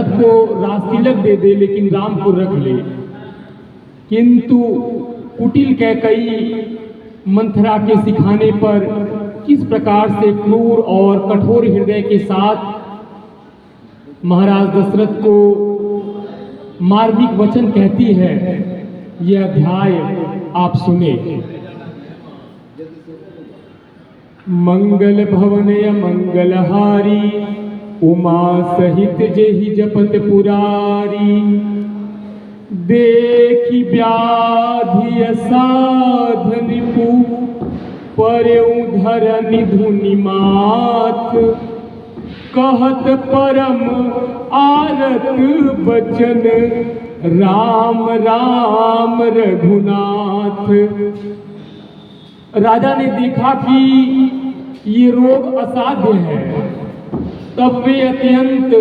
भरत को राजतिलक दे दे लेकिन राम को रख ले। किंतु कुटिल कैकई मंथरा के सिखाने पर किस प्रकार से क्रूर और कठोर हृदय के साथ महाराज दशरथ को मार्मिक वचन कहती है, यह अध्याय आप सुने। मंगल भवनय मंगलहारी, उमा सहित जेहि जपत पुरारी। देखि व्याधि असाध निपु, पर्यउ धरनि धुनि माथ। कहत परम आरत बचन, राम राम रघुनाथ। राजा ने देखा कि ये रोग असाध्य है, तब वे अत्यंत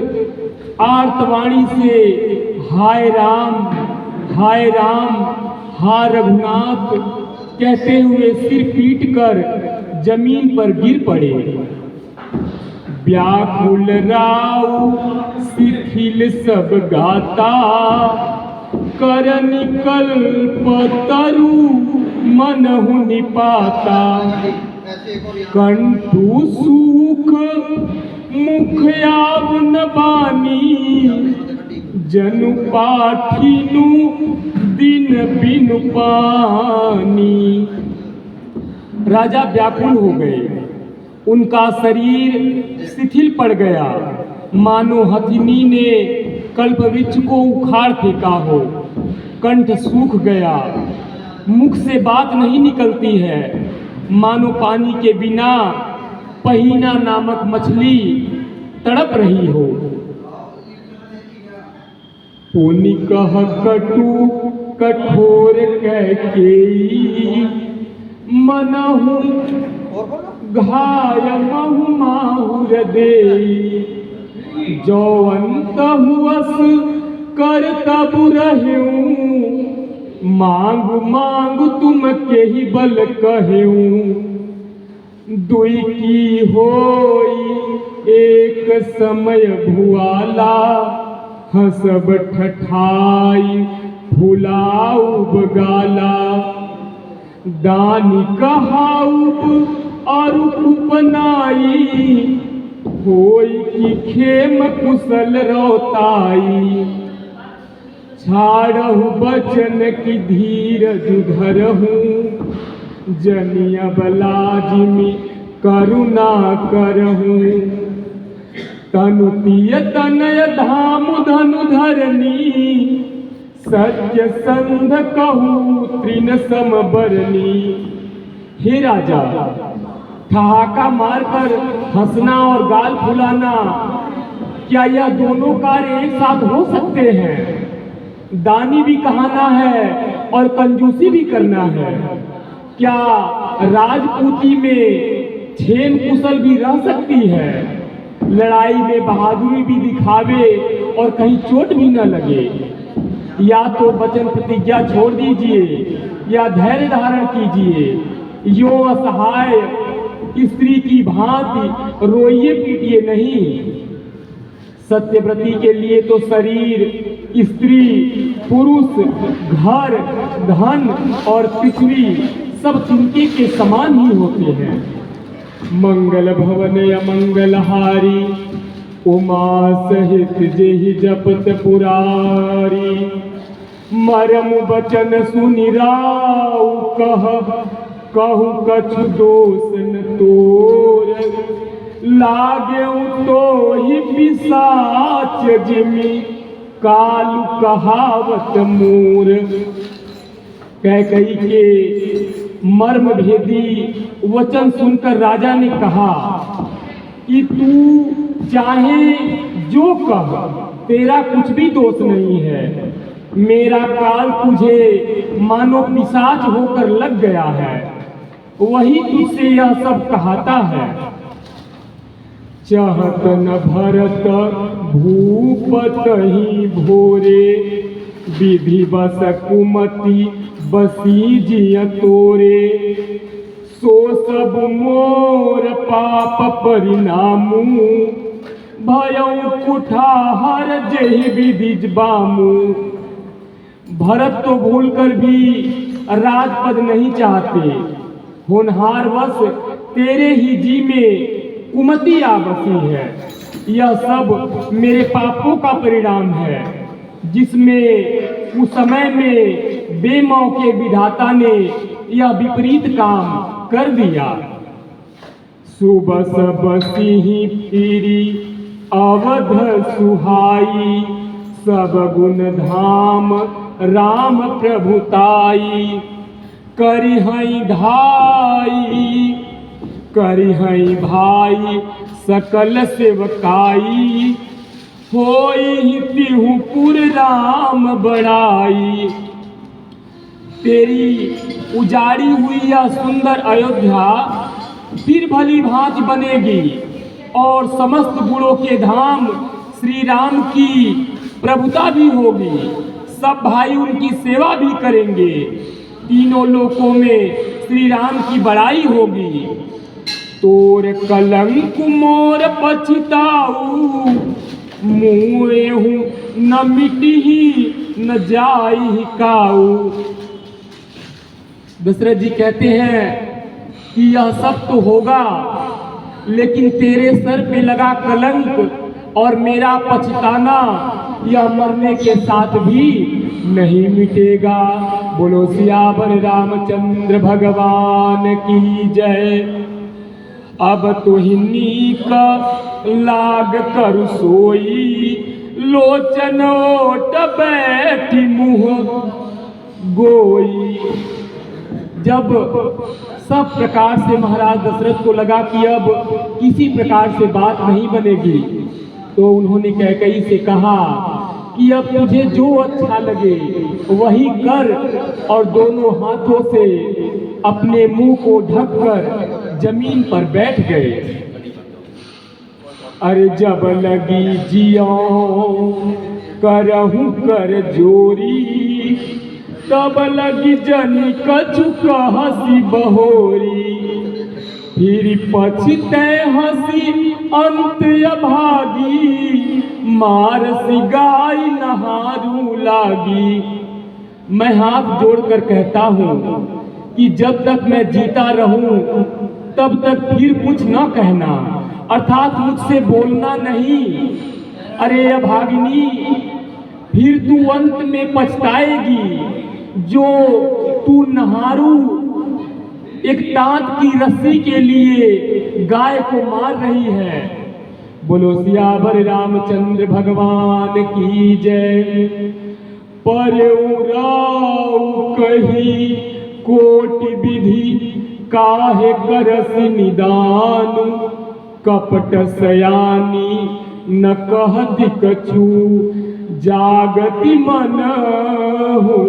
आर्तवाणी से हाय राम हा रघुनाथ कहते हुए सिर पीट कर जमीन पर गिर पड़े। व्याकुल राव शिथिल सब गाता, करनि कल्प तरु मनहु निपाता। कंठु सूख मुख आवन बानी, जनु पाठिनु दिन बिनु पानी। राजा व्याकुल हो गए, उनका शरीर शिथिल पड़ गया, मानो हथिनी ने कल्पवृक्ष को उखाड़ फेंका हो। कंठ सूख गया, मुख से बात नहीं निकलती है, मानो पानी के बिना पहिना नामक मछली तड़प रही हो। पुनि कह कटु कठोर कैकेयी, मनहु घाय महु माहुर देई। जो अंत हुअस कर तब रहूं, मांग मांग तुम के ही बल कहूं। दुई की होई एक समय भुआला, हसब ठठाई फुलाऊ बगाला। दानी कहाऊ और उपनाई, होई की खेम कुशल रोताई। छाड़हु बचन की धीरज धरहूं, जनिया बलाजिमी करुणा करहूं। तनु तिय तनय धाम धनु धरनी, सत्य संध कहूँ तृण समबरनी। हे राजा, ठहाका मारकर हंसना और गाल फुलाना, क्या यह दोनों कार्य एक साथ हो सकते हैं? दानी भी कहना है और कंजूसी भी करना है। क्या राजपूती में छेन कुशल भी रह सकती है? लड़ाई में बहादुरी भी दिखावे और कहीं चोट भी न लगे। या तो वचन प्रतिज्ञा छोड़ दीजिए या धैर्य धारण कीजिए। यो असहाय स्त्री की भांति रोइए पीटिए नहीं। सत्यव्रती के लिए तो शरीर, स्त्री, पुरुष, घर, धन और पृथ्वी सब तिनके के समान ही होते हैं। मंगल भवन अमंगलहारी, उमा सहित जेहि जपत पुरारी। मरम बचन सुनि राउ कहु कछु दोष न तोर। लागेउ तो ही पिशाच जिमि, कालु कहावत मोर। कैकेयी के मर्म भेदी वचन सुनकर राजा ने कहा कि तू चाहे जो कह, तेरा कुछ भी दोष नहीं है। मेरा काल तुझे मानो पिशाच होकर लग गया है, वही तुझसे यह सब कहता है। चाहत न भरत भूपत ही भोरे, विधि बस कुमति बसी जिय तोरे। सो सब मोर पाप परिणामू, भयउ कुठार जे ही विधि बामू। भरत तो भूलकर भी राजपद नहीं चाहते, होनहार वश तेरे ही जी में कुमति आ बसी है। यह सब मेरे पापों का परिणाम है, जिसमें उस समय में बेमौके विधाता ने यह विपरीत काम कर दिया। सुबस बसी फिरी अवध सुहाई, सब गुण धाम राम प्रभुताई। करिहई भाई सकल सेवकाई, होई तिहु पुर राम बड़ाई। तेरी उजाड़ी हुई यह सुंदर अयोध्या फिर भली भांति बनेगी और समस्त गुणों के धाम श्री राम की प्रभुता भी होगी। सब भाई उनकी सेवा भी करेंगे, तीनों लोकों में श्री राम की बड़ाई होगी। तोर कलंक मोर पछताऊ, मुए हूँ न मिटी न जाई काऊ। दशरथ जी कहते हैं कि यह सब तो होगा, लेकिन तेरे सर पे लगा कलंक और मेरा पछताना यह मरने के साथ भी नहीं मिटेगा। बोलो सियावर रामचंद्र भगवान की जय। अब तो हिन्नी का लाग कर सोई, लोचन ओट बैठी मुँह गोई। जब सब प्रकार से महाराज दशरथ को लगा कि अब किसी प्रकार से बात नहीं बनेगी, तो उन्होंने कैकेयी से कहा कि अब तुझे जो अच्छा लगे वही कर, और दोनों हाथों से अपने मुंह को ढककर जमीन पर बैठ गए। अरे जब लगी जियो करहूं कर जोरी, तब लगी जनी कछु हंसी बहोरी। फिर पछते हंसी अंत अभागी, मारसी गाय नहारू लागी। मैं हाथ जोड़कर कहता हूँ कि जब तक मैं जीता रहूं तब तक फिर कुछ न कहना, अर्थात मुझसे बोलना नहीं। अरे अभागिनी, फिर तू अंत में पछताएगी। जो तू नहारू एक तांत की रस्सी के लिए गाय को मार रही है। बोलो सियावर रामचंद्र भगवान की जय। परउराऊ कही कोटि विधि, काहे करस निदान। कपट सयानी न कहति कछु, जागति मन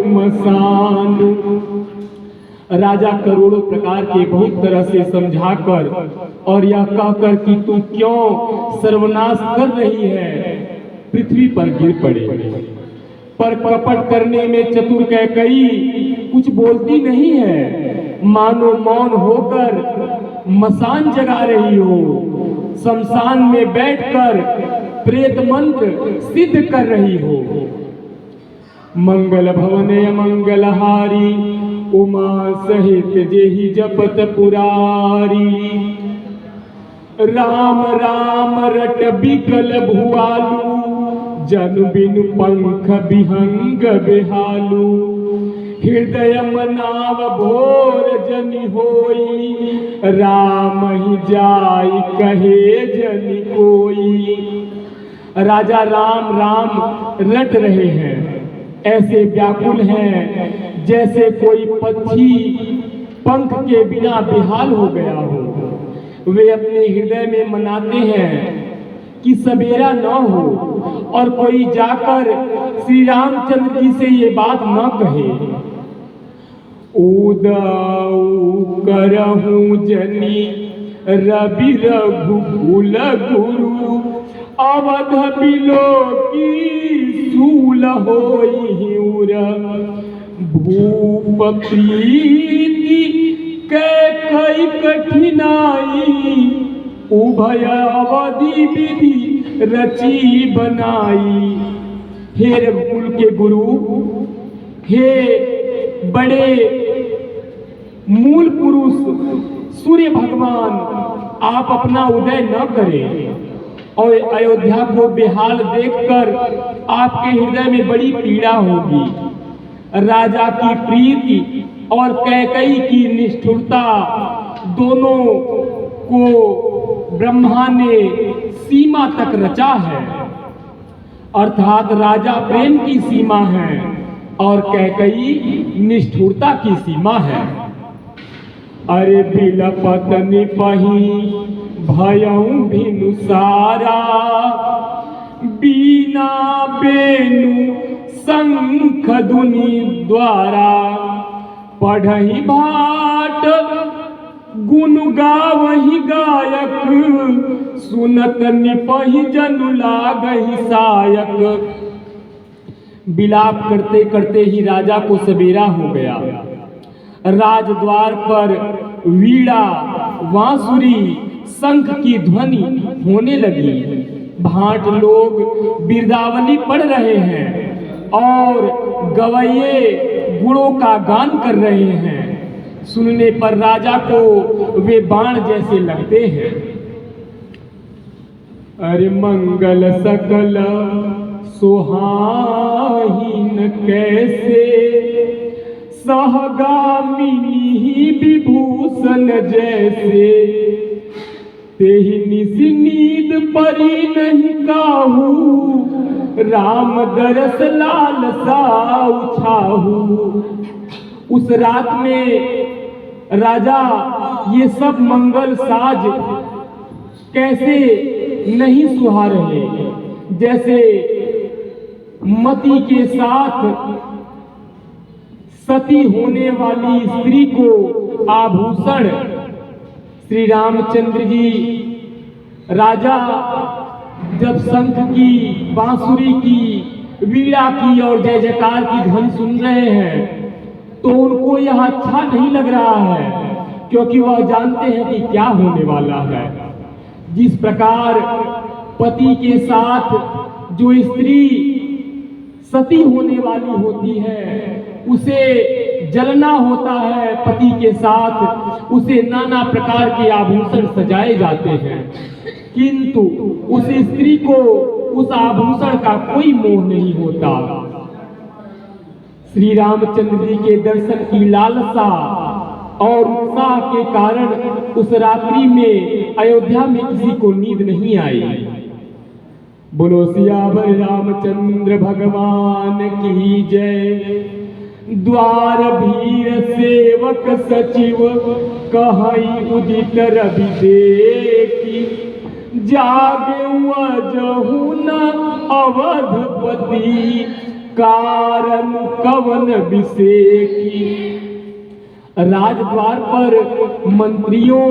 मसान। राजा करोड़ों प्रकार के बहुत तरह से समझाकर और यह कहकर कि तू क्यों सर्वनाश कर रही है, पृथ्वी पर गिर पड़े। पर कपट करने में चतुर कैकेयी कुछ बोलती नहीं है, मानो मौन होकर मसान जगा रही हो, शमशान में बैठकर प्रेत मंत्र सिद्ध कर रही हो। मंगल भवने मंगलहारी, उमा सहित जेहि जपत पुरारी। राम राम रट बिकल भुआलू, जन बिनु पंख विहंग बेहालू। हृदय मनाव भोर जनि होई, राम ही जाई कहे जनि कोई। राजा राम राम रट रहे हैं, ऐसे व्याकुल हैं जैसे कोई पक्षी पंख के बिना बेहाल हो गया हो। वे अपने हृदय में मनाते हैं कि सवेरा न हो और कोई जाकर श्री रामचंद्र जी से ये बात न कहे। उदाऊ करहूं जनी रवि रघुकुल गुरु, अवध बिलो की सूल होई उर। भूप प्रीति कैकेयी कठिनाई, उभय अवधि विधि रची बनाई। हे रघुकुल के गुरु, हे बड़े मूल पुरुष सूर्य भगवान, आप अपना उदय न करें और अयोध्या को बेहाल देखकर आपके हृदय में बड़ी पीड़ा होगी। राजा की प्रीति और कैकेयी की निष्ठुरता दोनों को ब्रह्मा ने सीमा तक रचा है, अर्थात राजा प्रेम की सीमा है और कैकेयी निष्ठुरता की सीमा है। अरे बिलपत निपहि भयउ भिनु सारा, बीना बेनु शंख दुनि द्वारा, पढ़हि भाट गुण गावहि गायक, सुनत निपहि जनु लागहि सायक। बिलाप करते करते ही राजा को सवेरा हो गया। राजद्वार पर वीणा, बांसुरी, शंख की ध्वनि होने लगी। भाट लोग बिरदावली पढ़ रहे हैं और गवैये गुणों का गान कर रहे हैं। सुनने पर राजा को वे बाण जैसे लगते हैं। अरे मंगल सकल सुहाहीन कैसे, सहगामिनी विभूषण जैसे, तेहि निसि नींद परी नहीं काहू, राम दरस लाल साउ छाहू। उस रात में राजा ये सब मंगल साज कैसे नहीं सुहा रहे, जैसे मति के साथ सती होने वाली स्त्री को आभूषण श्री रामचंद्र जी, राजा जब शंख की, बांसुरी की, वीणा की और जय जयकार की ध्वनि सुन रहे हैं तो उनको यह अच्छा नहीं लग रहा है, क्योंकि वह जानते हैं कि क्या होने वाला है। जिस प्रकार पति के साथ जो स्त्री सती होने वाली होती है उसे जलना होता है, पति के साथ उसे नाना प्रकार के आभूषण सजाए जाते हैं, किंतु उस स्त्री को उस आभूषण का कोई मोह नहीं होता। श्री रामचंद्र जी के दर्शन की लालसा और उत्साह के कारण उस रात्रि में अयोध्या में किसी को नींद नहीं आई। बोलो सियावर रामचंद्र भगवान की जय। द्वार भीर सेवक सचिव कहई उदित रवि देखी, जागे जहु न अवधपति, कारण कवन विषेकी। राजद्वार पर मंत्रियों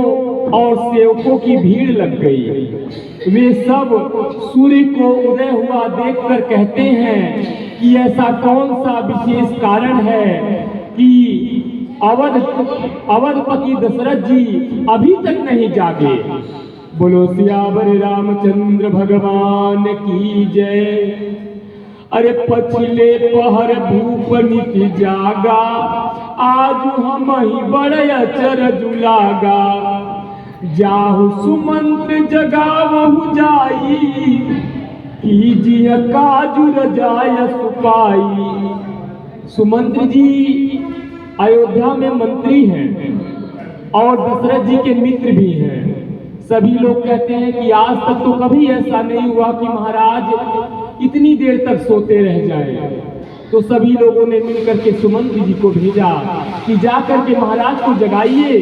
और सेवकों की भीड़ लग गई। वे सब सूर्य को उदय हुआ देखकर कहते हैं कि ऐसा कौन सा विशेष कारण है कि अवधपति दशरथ जी अभी तक नहीं जागे। बोलो सियावर रामचंद्र भगवान की जय। अरे पछिले पहर भूप नीति जागा, आज हम ही बड़े अचर जुलागा, जाहु सुमंत्र जगावहु जाई, कीजिए काजुर जाय सुपाई। सुमंत्र जी अयोध्या में मंत्री हैं और दशरथ जी के मित्र भी हैं। सभी लोग कहते हैं कि आज तक तो कभी ऐसा नहीं हुआ कि महाराज इतनी देर तक सोते रह जाए। तो सभी लोगों ने मिलकर के सुमंत्र जी को भेजा कि जाकर के महाराज को जगाइए।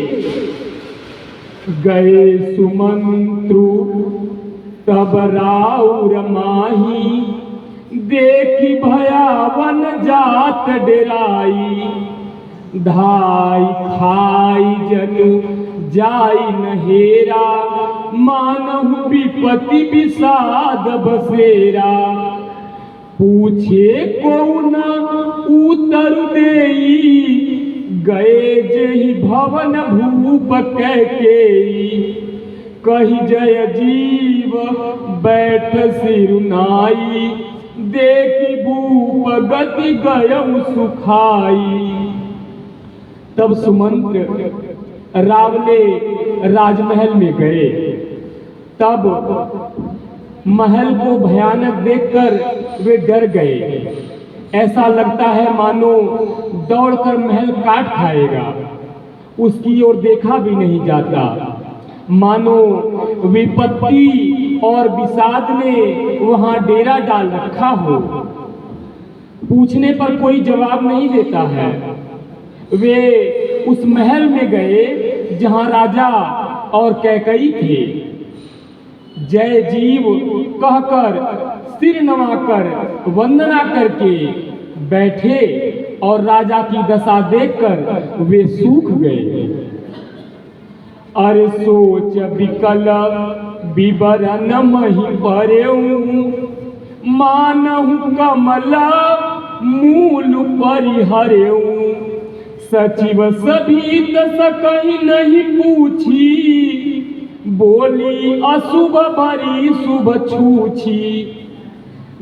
गए सुमंत्रु तब राउर माही, देखी भयावन जात डेराई, धाई खाई जन जाई नहेरा, मानहु विपति विषाद बसेरा, पूछे कौन उतर देई, गए जेहि भवन भूप कैकेयी, कही जय जीव बैठ सिरुनाई, देखी भूप गति गयउ सुखाई। तब सुमंत्र रावले राजमहल में गए। तब महल को भयानक देखकर वे डर गए। ऐसा लगता है मानो दौड़कर महल काट खाएगा, उसकी ओर देखा भी नहीं जाता। मानो विपत्ति और विषाद ने वहां डेरा डाल रखा हो। पूछने पर कोई जवाब नहीं देता है। वे उस महल में गए जहां राजा और कैकई थे। जय जीव कहकर सिर नवाकर वंदना करके बैठे और राजा की दशा देखकर वे सूख गए। अरे सोच विकल विवरण मही परेऊ, मानहु कमल मूल परिहरेऊ। सचिव सभी दस कहीं नहीं पूछी, बोली अशुभ भरी शुभ छूछी।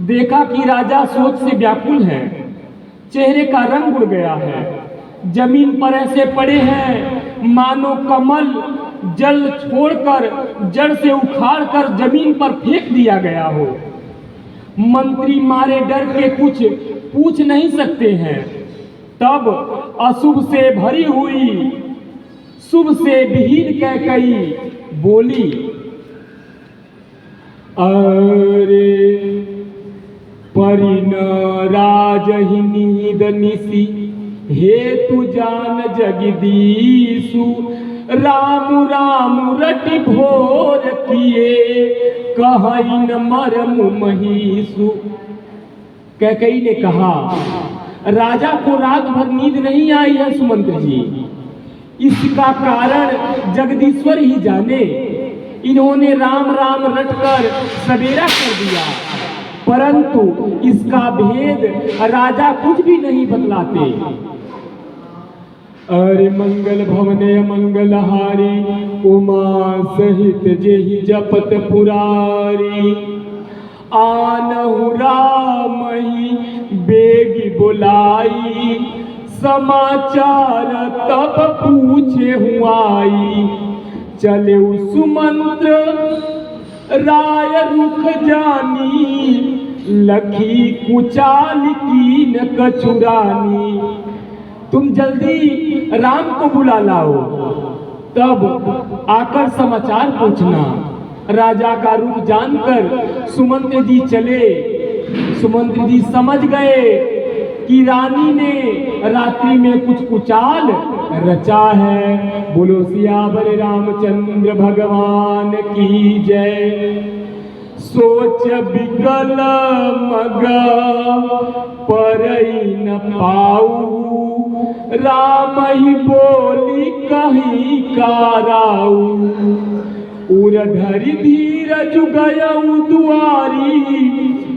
देखा कि राजा सोच से व्याकुल है, चेहरे का रंग उड़ गया है, जमीन पर ऐसे पड़े हैं मानो कमल जल छोड़कर जड़ से उखाड़कर जमीन पर फेंक दिया गया हो। मंत्री मारे डर के कुछ पूछ नहीं सकते हैं। तब अशुभ से भरी हुई शुभ से विहीन कैकई बोली, अरे परिन राजहि नीद निसी, हेतु जान जगदीशु। राम राम रटि भोर किए, कहई न मरम महीसु। कैकई ने कहा, राजा को रात भर नींद नहीं आई है सुमंत्र जी। इसका कारण जगदीश्वर ही जाने। इन्होंने राम राम रटकर सवेरा कर दिया, परंतु इसका भेद राजा कुछ भी नहीं बतलाते। अरे मंगल भवने मंगलहारी, उमा सहित जेहि जपत पुरारी। आनहु रामहि बेगी बुलाई, समाचार तब पूछे हुआई। चले सुमंत्र राय रुख जानी, लखी कुचाल की न कछुरानी। तुम जल्दी राम को बुला लाओ, तब आकर समाचार पूछना। राजा का रूप जानकर सुमंत्र जी चले। सुमंत्र जी समझ गए कि रानी ने रात्रि में कुछ कुचाल रचा है। बोलो सियावर रामचंद्र भगवान की जय। सोच विकल मग परई न पाऊ, राम ही बोली कहीं काराऊ। उर धरि धीरज गयऊ दुआरी,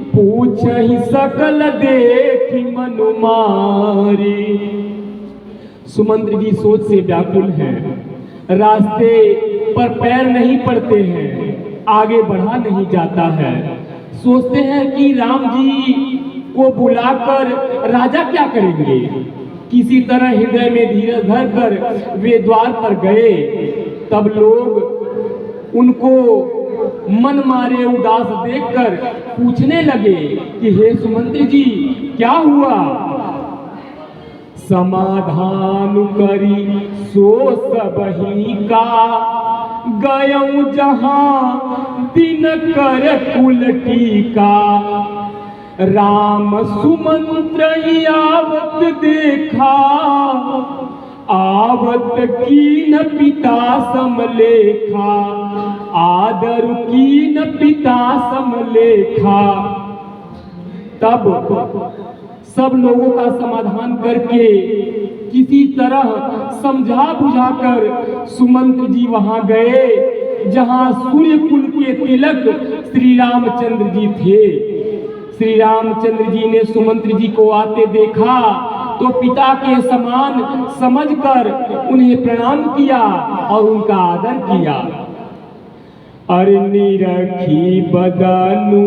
पूछहि सकल देखि मनु मारी। सुमंत्र जी सोच से व्याकुल हैं। रास्ते पर पैर नहीं पड़ते हैं, आगे बढ़ा नहीं जाता है। सोचते हैं कि राम जी को बुलाकर राजा क्या करेंगे। किसी तरह हृदय में धीरज धरकर वे द्वार पर गए। तब लोग उनको मन मारे उदास देखकर पूछने लगे कि हे सुमंत्र जी क्या हुआ। समाधान करी सो सबही का, गयऊ जहां दिन कर कुल टीका। राम सुमंत्र आवत देखा, आवत कीन पिता समलेखा। आदर कीन पिता समलेखा। तब सब लोगों का समाधान करके किसी तरह समझा बुझाकर सुमंत्र जी वहां गए जहां सूर्य कुल के तिलक श्री रामचंद्र जी थे। श्री रामचंद्र जी ने सुमंत्र जी को आते देखा तो पिता के समान समझकर उन्हें प्रणाम किया और उनका आदर किया। अरनी रखी बदनु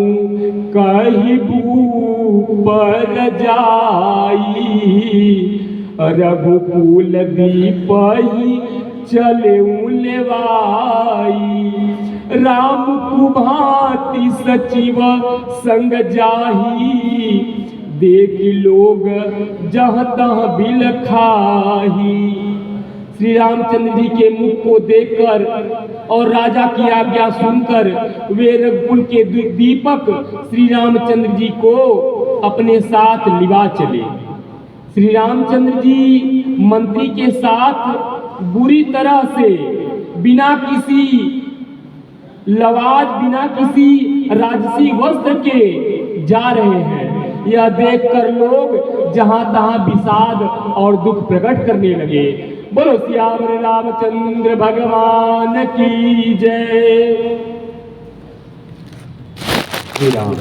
कहिबू पर जाई, रघुकुल दीपहि चले लेवाई। राम कुभाति सचिव संग जाही, देख लोग जहाँ तहाँ बिल खाही। श्री रामचंद्र जी के मुख को देखकर और राजा की आज्ञा सुनकर वे रघुकुल के दीपक श्री रामचंद्र जी को अपने साथ लिवा चले। श्री रामचंद्र जी मंत्री के साथ बुरी तरह से बिना किसी लवाज, बिना किसी राजसी वस्त्र के जा रहे हैं। यह देखकर लोग जहां तहां विषाद और दुख प्रकट करने लगे। बोलो सियावर रामचंद्र भगवान की जय। श्री राम।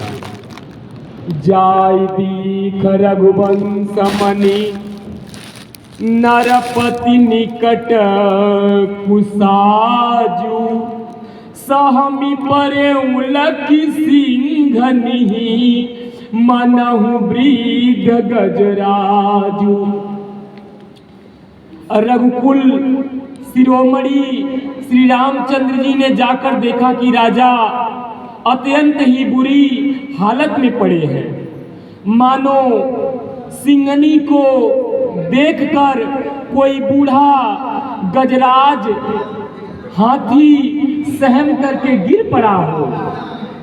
जाय दीख रघुवंश मणि, नरपति निकट कुसाजू। सहमी परे उलकी सिंघनिहि, मनहु वृद्ध गजराजू। रघुकुल शिरोमणि श्री रामचंद्र जी ने जाकर देखा कि राजा अत्यंत ही बुरी हालत में पड़े हैं। मानो सिंघनी को देखकर कोई बूढ़ा गजराज हाथी सहम करके गिर पड़ा हो।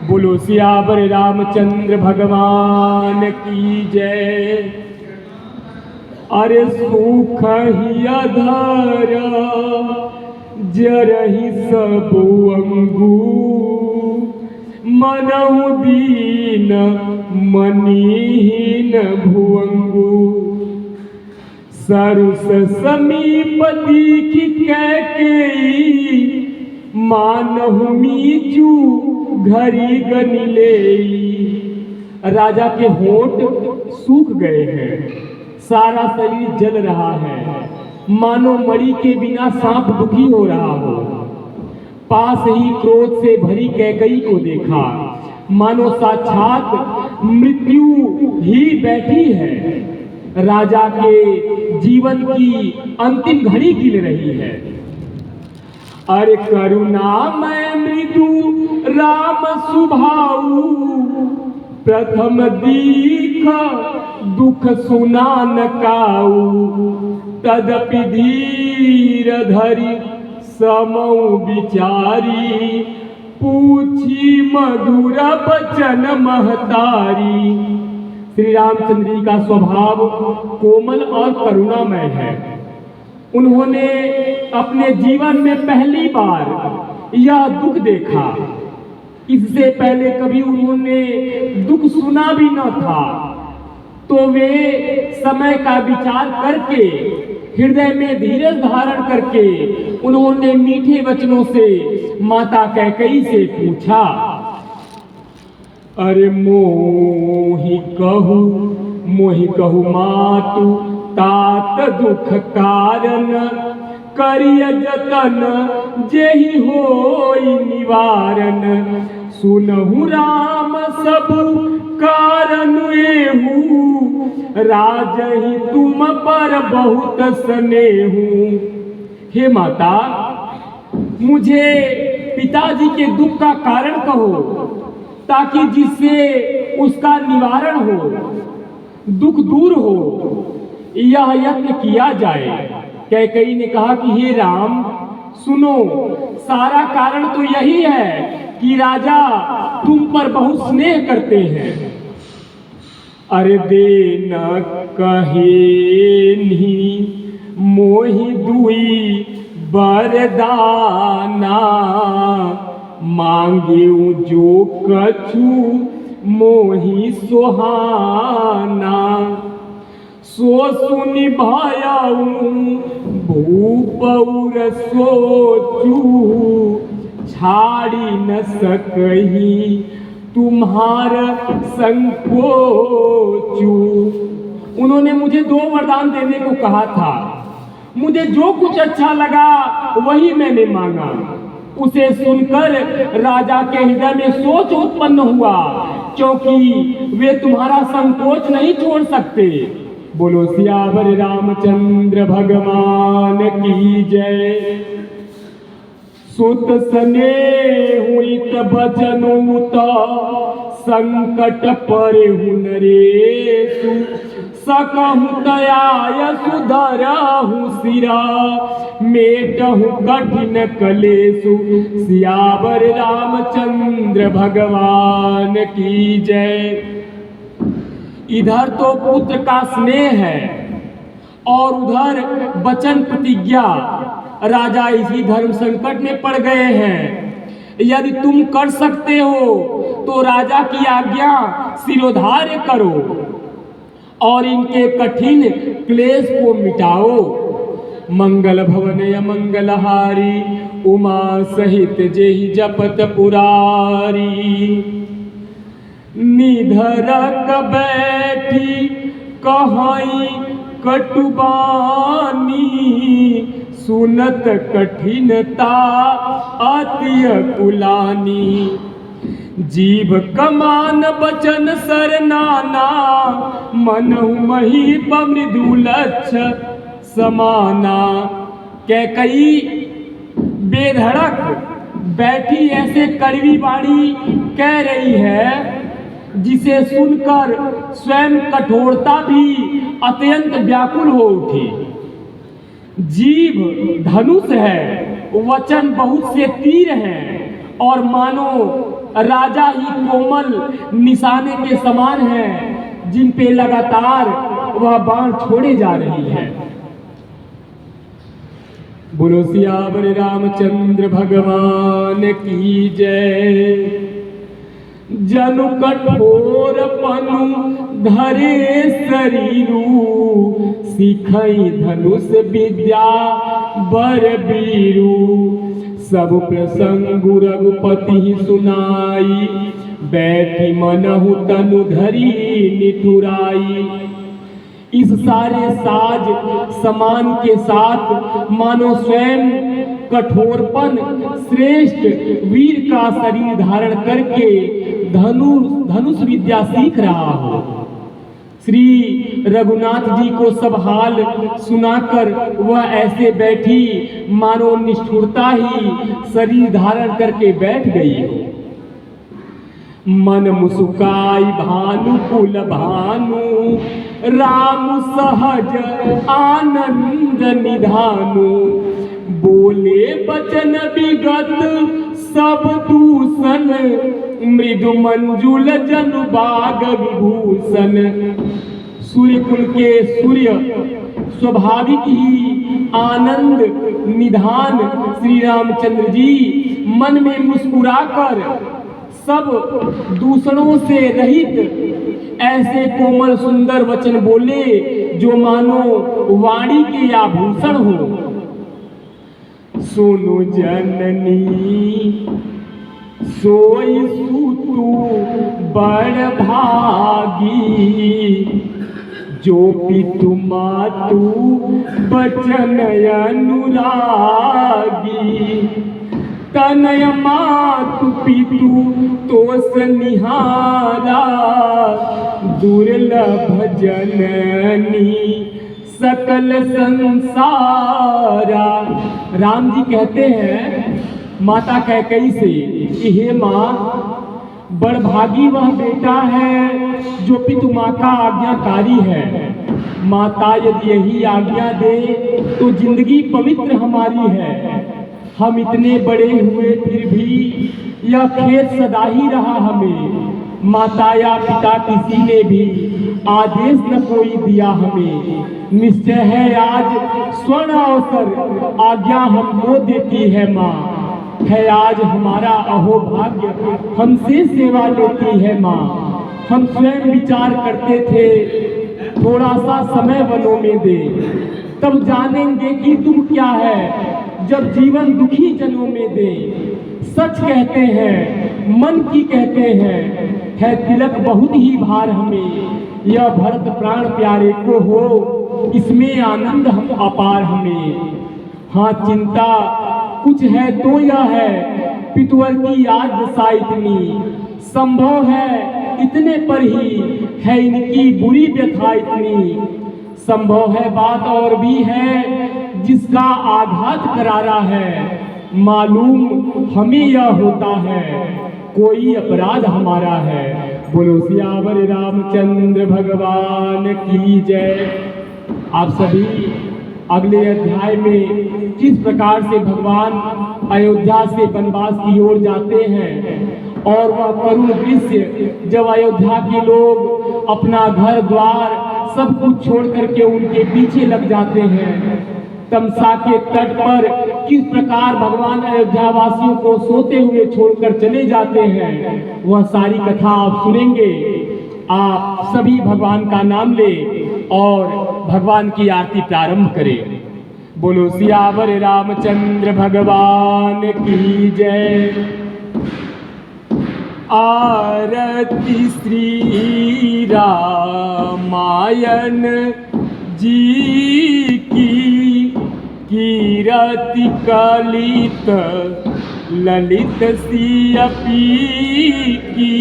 बोलो सियावर रामचंद्र भगवान की जय। अरे सुख ही अधर जरहि सबु अंगू, मनहु दीन मनीहीन भुअंगू। सरुस समीपति की कैकेयी, मानहु मीचू घरी गनिलेई। राजा के होंठ सूख गए हैं, सारा शरीर जल रहा है, मानो मणि के बिना सांप दुखी हो रहा हो। पास ही क्रोध से भरी कैकेयी को देखा, मानो साक्षात मृत्यु ही बैठी है। राजा के जीवन की अंतिम घड़ी गिर रही है। अरे करुणामय मृदु राम सुभाऊ, प्रथम दीख दुख सुना न काऊ। तदपि धीर धरि समौ विचारी, पूछी मधुर बचन महतारी। श्री रामचंद्र जी का स्वभाव कोमल और करुणामय है। उन्होंने अपने जीवन में पहली बार यह दुख देखा। इससे पहले कभी उन्होंने दुख सुना भी न था। तो वे समय का विचार करके, हृदय में धीरज धारण करके उन्होंने मीठे वचनों से माता कैकेयी से पूछा। अरे मोहि कहु मातु, तात दुख कारण। करिय जतन जेहि होई निवारण। सुनहु राम सबु कारण एहू, राजहि तुम पर बहुत स्नेहू। हे माता, मुझे पिताजी के दुख का कारण कहो, ताकि जिससे उसका निवारण हो, दुख दूर हो, यह यत्न किया जाए। कैकेयी ने कहा कि हे राम, सुनो, सारा कारण तो यही है कि राजा तुम पर बहुत स्नेह करते हैं। अरे देन कहेनि मोहि दुई बरदाना। मांगेउ जो कछु मोहि सुहाना। सो सुनि भयउ भूपउर सोचू। छाड़ी न सकही तुम्हार संकोचू। उन्होंने मुझे 2 वरदान देने को कहा था। मुझे जो कुछ अच्छा लगा वही मैंने मांगा। उसे सुनकर राजा के हृदय में सोच उत्पन्न हुआ, क्योंकि वे तुम्हारा संकोच नहीं छोड़ सकते। बोलो सियावर रामचंद्र भगवान की जय। सुत स्नेहुत बचनुत संकट परेहु नरेशु, सकहु दयाय सुधरहु सिरा, मेटहु कठिन कलेशु। सियावर रामचंद्र भगवान की जय। इधर तो पुत्र का स्नेह है और उधर वचन प्रतिज्ञा। राजा इसी धर्म संकट में पड़ गए हैं। यदि तुम कर सकते हो तो राजा की आज्ञा सिरोधार्य करो और इनके कठिन क्लेश को मिटाओ। मंगल भवन मंगलहारी, उमा सहित जेहि जपत पुरारी। निधरक बैठी कहाई कटुबानी, सुनत कठिनता अति कुलानी। जीव कमान बचन सरनाना, मनहु महीप मृदुलच्छ समाना। कैकई बेधड़क बैठी ऐसे कड़वी वाणी कह रही है जिसे सुनकर स्वयं कठोरता भी अत्यंत व्याकुल हो उठी। जीव धनुष है, वचन बहुत से तीर हैं और मानो राजा ही कोमल निशाने के समान है, जिन पे लगातार वह बाण छोड़े जा रही है। बोलो सियावर रामचंद्र भगवान की जय। जनु कठोर पनु धरे शरीरू, सिखई धनुष विद्या बर बीरू। सब प्रसंग रघुपति सुनाई, बैठी मनहु तनु धरी निठुराई। इस सारे साज समान के साथ मानो स्वयं कठोरपन श्रेष्ठ वीर का शरीर धारण करके धनुष विद्या सीख रहा हो। श्री रघुनाथ जी को सब हाल सुनाकर वह ऐसे बैठी मानो निष्ठुरता ही शरीर धारण करके बैठ गई हो। मन मुस्काई भानु कुल भानु, राम सहज आनंद निधानु। बोले बचन विगत सब दूषण, मृदु मंजुल जनु बाग विभूषण। सूर्य कुल के सूर्य स्वाभाविक ही आनंद निधान श्री रामचंद्र जी मन में मुस्कुराकर सब दूषणों से रहित ऐसे कोमल सुंदर वचन बोले जो मानो वाणी के आभूषण हो। सुनो जननी सोई सुतु बड़ भागी, जो पितु मातु बचन अनुरागी। तनय मातु पितु तोष निहारा, दुर्लभ जननी सकल संसारा। राम जी कहते हैं माता कैकेयी से कि हे माँ, बड़भागी वह बेटा है जो पितु माँ का आज्ञाकारी है। माता यदि यही आज्ञा दे तो जिंदगी पवित्र हमारी है। हम इतने बड़े हुए फिर भी यह खेद सदा ही रहा हमें। माता या पिता किसी ने भी आदेश न कोई दिया हमें। निश्चय है आज स्वर्ण अवसर आज्ञा हमको देती है माँ। है आज हमारा अहोभाग्य हमसे सेवा लेती है माँ। हम स्वयं विचार करते थे थोड़ा सा समय वनों में दे, तब जानेंगे कि तुम क्या है जब जीवन दुखी जनों में दे। सच कहते हैं मन की कहते हैं, है तिलक बहुत ही भार हमें। यह भरत प्राण प्यारे को हो, इसमें आनंद हम अपार हमें। हाँ चिंता कुछ है तो यह है पितवर की याद दशा इतनी, संभव है इतने पर ही है इनकी बुरी व्यथा इतनी। संभव है बात और भी है जिसका आघात करारा है, मालूम हमें यह होता है कोई अपराध हमारा है। बोलो सियावर रामचंद्र भगवान की जय। आप सभी अगले अध्याय में किस प्रकार से भगवान अयोध्या से वनवास की ओर जाते हैं और वह करुण दृश्य जब अयोध्या के लोग अपना घर द्वार सब कुछ छोड़ करके उनके पीछे लग जाते हैं, तमसा के तट पर किस प्रकार भगवान अयोध्या वासियों को सोते हुए छोड़कर चले जाते हैं, वह सारी कथा आप सुनेंगे। आप सभी भगवान का नाम ले और भगवान की आरती प्रारंभ करें। बोलो सियावर रामचंद्र भगवान की जय। आरती श्री रामायण जी की, कीरति कलित ललित सियपी की,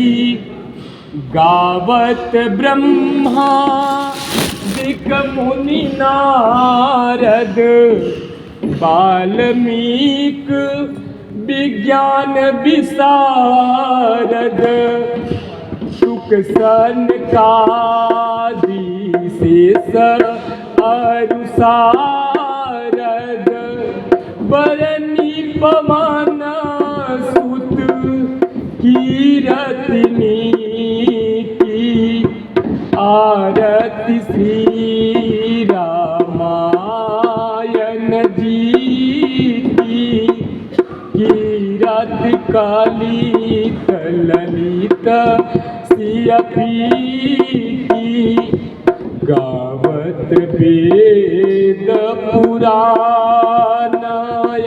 गावत ब्रह्मा दिक मुनि नारद, वाल्मीक विज्ञान विशारद, शुक सनकादि शेष अरु सारद, बरनी पवन सुत कीरतिनी की, आरती श्री रामायण जी की, कीरति कलित ललित सियपी की, गावत वेद पुराण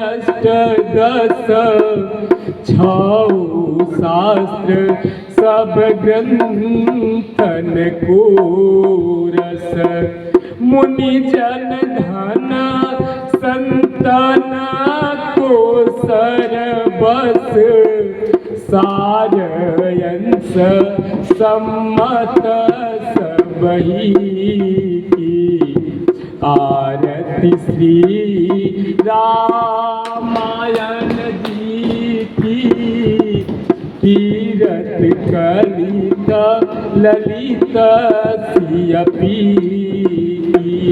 अष्टदश छौ शास्त्र, सब ग्रंथन को रस, मुनि जन धन संतन को सरबस, सारयंस सम्मत सबही की, आरती श्री रामायण जी की, कीरति कलित ललित सियपी की,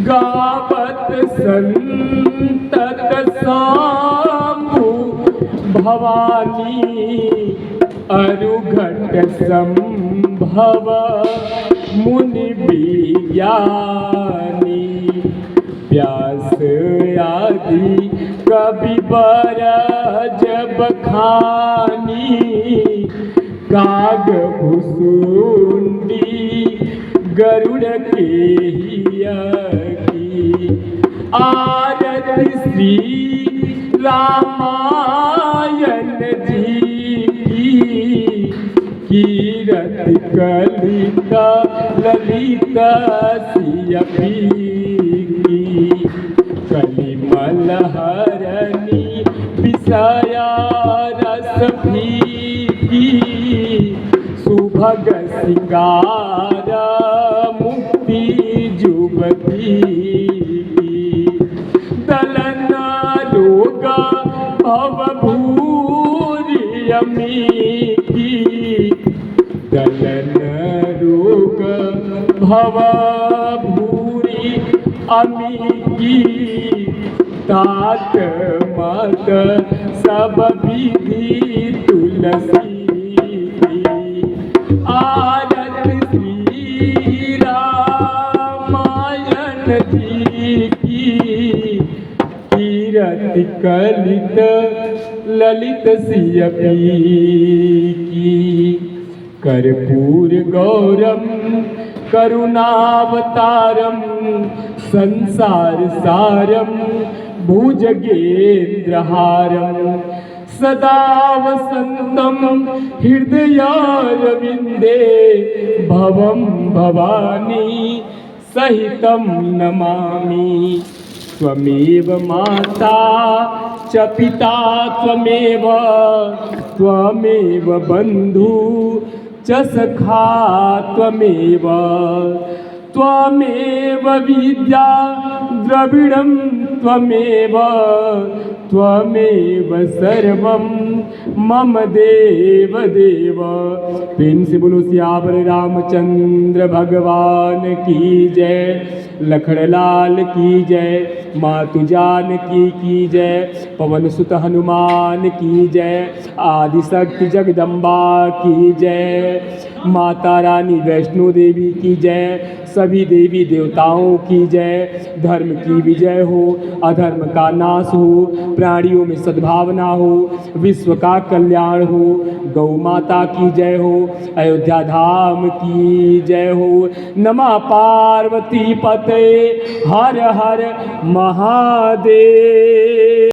गावत संतत साम्बु भवानी, अरुघट संभव मुनि विज्ञानी, व्यास आदि कवि बरज बखानी, काग भुसुंडी गरुड़ के हिया की, आरती श्री रामायण जी की, कीरति कलित ललित सियपी की, कलिमल हरणी विषया रस फीकी, सुभग सिंगार मुक्ति जुबती की, दलन रोग भवभूरि अमी की, दलन रोग भवभूरि अमी की, तात मत सब विधि तुलसी की, आरती श्री रामायण जी की, कीरति कलित ललित सियपी की, कर्पूर गौरम करुणावतारम, संसार सारम भुजगेन्द्रहारम, सदा वसंतम हृदयारविंदे, भवम भवानी सहितं नमामि, त्वमेव माता च पिता त्वमेव त्वमेव बन्धु च सखा त्वमेव त्वमेव विद्या द्रविणं त्वमेव त्वमेव सर्वं मम देव देव। प्रेम से बोलो सियावर रामचंद्र भगवान की जय, लखनलाल की जय, मातु जानकी की जय, पवन सुत हनुमान की जय, आदिशक्ति जगदम्बा की जय, माता रानी वैष्णो देवी की जय, सभी देवी देवताओं की जय। धर्म की विजय हो, अधर्म का नाश हो, प्राणियों में सद्भावना हो, विश्व का कल्याण हो। गौ माता की जय हो, अयोध्या धाम की जय हो। नमः पार्वती पते हर हर महादेव।